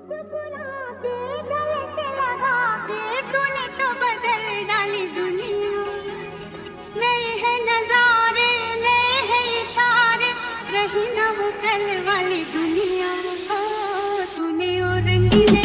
मुस्कुरा के गले से लगा के तूने तो बदल डाली दुनिया। नए हैं नजारे, नए हैं इशारे, रही ना वो कल वाली दुनिया। ओ तूने और रंगीले